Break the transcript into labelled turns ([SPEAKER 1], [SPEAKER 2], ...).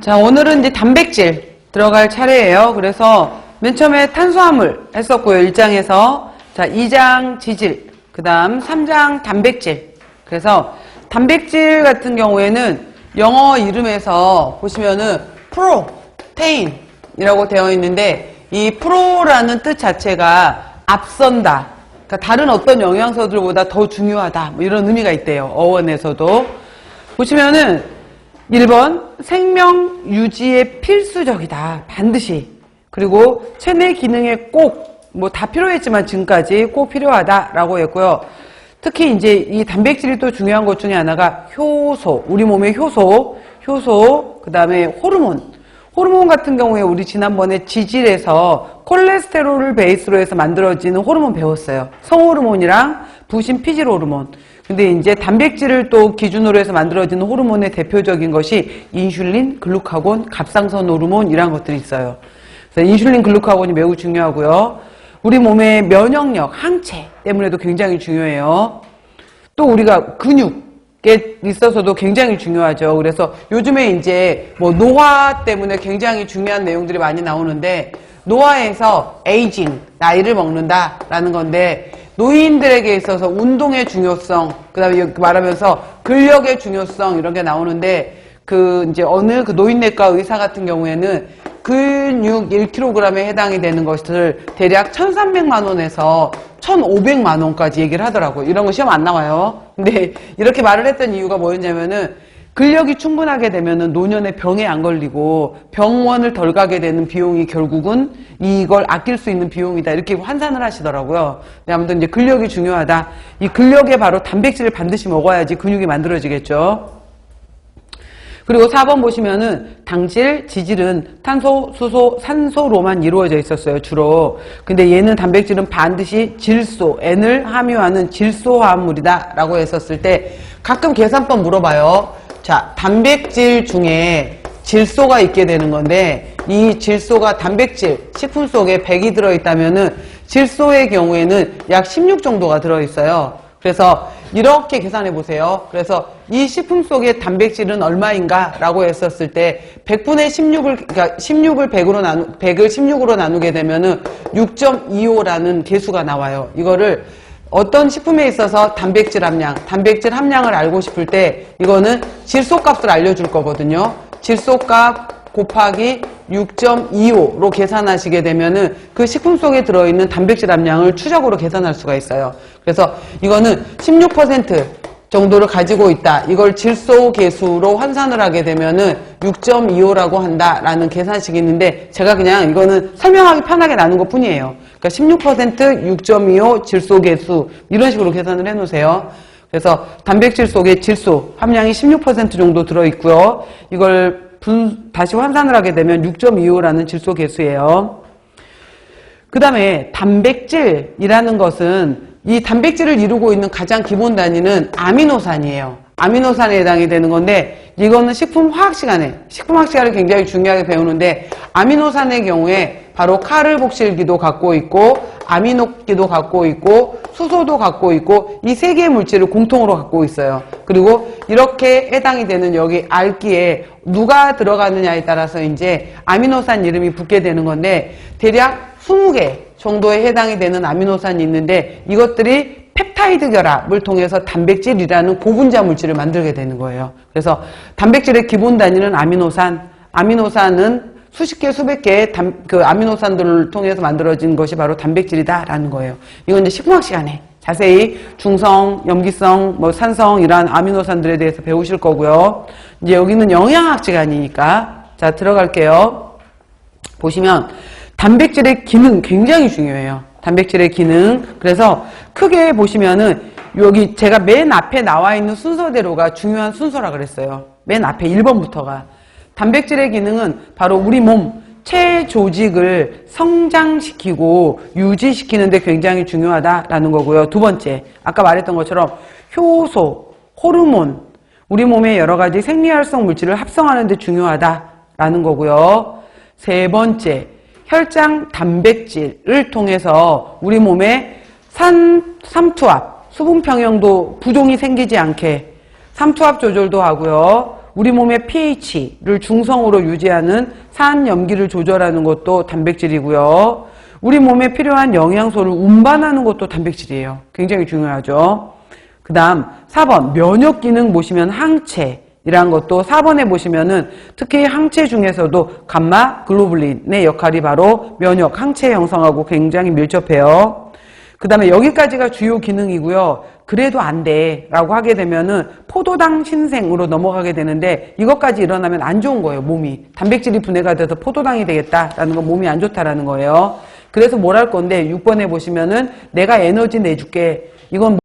[SPEAKER 1] 자, 오늘은 이제 단백질 들어갈 차례예요. 그래서 맨 처음에 탄수화물 했었고요. 1장에서. 자, 2장 지질, 그 다음 3장 단백질. 그래서 단백질 같은 경우에는 영어 이름에서 보시면은 프로테인이라고 되어 있는데, 이 프로라는 뜻 자체가 앞선다, 그러니까 다른 어떤 영양소들보다 더 중요하다, 뭐 이런 의미가 있대요. 어원에서도. 보시면은 1번 생명 유지에 필수적이다, 반드시. 그리고 체내 기능에 꼭, 뭐 다 필요했지만 지금까지 꼭 필요하다라고 했고요. 특히 이제 이 단백질이 또 중요한 것 중에 하나가 효소, 우리 몸의 효소, 그 다음에 호르몬 같은 경우에 우리 지난번에 지질에서 콜레스테롤을 베이스로 해서 만들어지는 호르몬 배웠어요. 성호르몬이랑 부신 피질 호르몬. 근데 이제 단백질을 또 기준으로 해서 만들어지는 호르몬의 대표적인 것이 인슐린, 글루카곤, 갑상선 호르몬, 이런 것들이 있어요. 그래서 인슐린, 글루카곤이 매우 중요하고요. 우리 몸의 면역력, 항체 때문에도 굉장히 중요해요. 또 우리가 근육에 있어서도 굉장히 중요하죠. 그래서 요즘에 이제 뭐 노화 때문에 굉장히 중요한 내용들이 많이 나오는데, 노화에서 에이징, 나이를 먹는다라는 건데, 노인들에게 있어서 운동의 중요성, 그 다음에 말하면서 근력의 중요성, 이런 게 나오는데, 이제 어느 노인내과 의사 같은 경우에는 근육 1kg에 해당이 되는 것을 대략 1,300만 원에서 1,500만 원까지 얘기를 하더라고요. 이런 거 시험 안 나와요. 근데 이렇게 말을 했던 이유가 뭐였냐면은, 근력이 충분하게 되면은 노년에 병에 안 걸리고 병원을 덜 가게 되는 비용이 결국은 이걸 아낄 수 있는 비용이다, 이렇게 환산을 하시더라고요. 근데 아무튼 이제 근력이 중요하다. 이 근력에 바로 단백질을 반드시 먹어야지 근육이 만들어지겠죠. 그리고 4번 보시면은 당질, 지질은 탄소, 수소, 산소로만 이루어져 있었어요, 주로. 근데 얘는 단백질은 반드시 질소, N을 함유하는 질소 화합물이다 라고 했었을 때 가끔 계산법 물어봐요. 자, 단백질 중에 질소가 있게 되는 건데, 이 질소가 단백질, 식품 속에 100이 들어있다면은 질소의 경우에는 약 16 정도가 들어있어요. 그래서 이렇게 계산해 보세요. 그래서 이 식품 속의 단백질은 얼마인가 라고 했었을 때 100분의 16을, 그러니까 16을 100을 16으로 나누게 되면은 6.25라는 계수가 나와요. 이거를 어떤 식품에 있어서 단백질 함량을 알고 싶을 때 이거는 질소값을 알려줄 거거든요. 질소값 곱하기 6.25로 계산하시게 되면은 그 식품 속에 들어있는 단백질 함량을 추적으로 계산할 수가 있어요. 그래서 이거는 16% 정도를 가지고 있다, 이걸 질소 계수로 환산을 하게 되면은 6.25라고 한다라는 계산식이 있는데, 제가 그냥 이거는 설명하기 편하게 나눈 것 뿐이에요. 그러니까 16%, 6.25 질소 계수, 이런 식으로 계산을 해 놓으세요. 그래서 단백질 속에 질소 함량이 16% 정도 들어있고요. 이걸 다시 환산을 하게 되면 6.25라는 질소 계수예요. 그 다음에 단백질이라는 것은, 이 단백질을 이루고 있는 가장 기본 단위는 아미노산이에요. 아미노산에 해당이 되는 건데, 이거는 식품화학 시간을 굉장히 중요하게 배우는데, 아미노산의 경우에 바로 카르복실기도 갖고 있고, 아미노기도 갖고 있고, 수소도 갖고 있고, 이 세 개의 물질을 공통으로 갖고 있어요. 그리고 이렇게 해당이 되는 여기 알기에 누가 들어가느냐에 따라서 이제 아미노산 이름이 붙게 되는 건데, 대략 20개 정도에 해당이 되는 아미노산이 있는데, 이것들이 펩타이드 결합을 통해서 단백질이라는 고분자 물질을 만들게 되는 거예요. 그래서 단백질의 기본 단위는 아미노산은 수십 개, 수백 개의 아미노산들을 통해서 만들어진 것이 바로 단백질이다라는 거예요. 이건 이제 식품학 시간에 자세히 중성, 염기성, 뭐 산성, 이러한 아미노산들에 대해서 배우실 거고요. 이제 여기는 영양학 시간이니까 자, 들어갈게요. 보시면 단백질의 기능 굉장히 중요해요. 단백질의 기능. 그래서 크게 보시면은 여기 제가 맨 앞에 나와 있는 순서대로가 중요한 순서라 그랬어요. 맨 앞에 1번부터가. 단백질의 기능은 바로 우리 몸 체조직을 성장시키고 유지시키는 데 굉장히 중요하다라는 거고요. 두 번째, 아까 말했던 것처럼 효소, 호르몬, 우리 몸의 여러 가지 생리활성 물질을 합성하는 데 중요하다라는 거고요. 세 번째, 혈장 단백질을 통해서 우리 몸에 삼투압, 수분 평형도 부종이 생기지 않게 삼투압 조절도 하고요. 우리 몸의 pH를 중성으로 유지하는 산염기를 조절하는 것도 단백질이고요. 우리 몸에 필요한 영양소를 운반하는 것도 단백질이에요. 굉장히 중요하죠. 그 다음 4번 면역 기능 보시면 항체이란 것도 4번에 보시면은 특히 항체 중에서도 감마 글로불린의 역할이 바로 면역 항체 형성하고 굉장히 밀접해요. 그 다음에 여기까지가 주요 기능이고요. 그래도 안 돼 라고 하게 되면은 포도당 신생으로 넘어가게 되는데 이것까지 일어나면 안 좋은 거예요. 몸이 단백질이 분해가 돼서 포도당이 되겠다라는 건 몸이 안 좋다라는 거예요. 그래서 뭘 할 건데 6번에 보시면은 내가 에너지 내줄게. 이건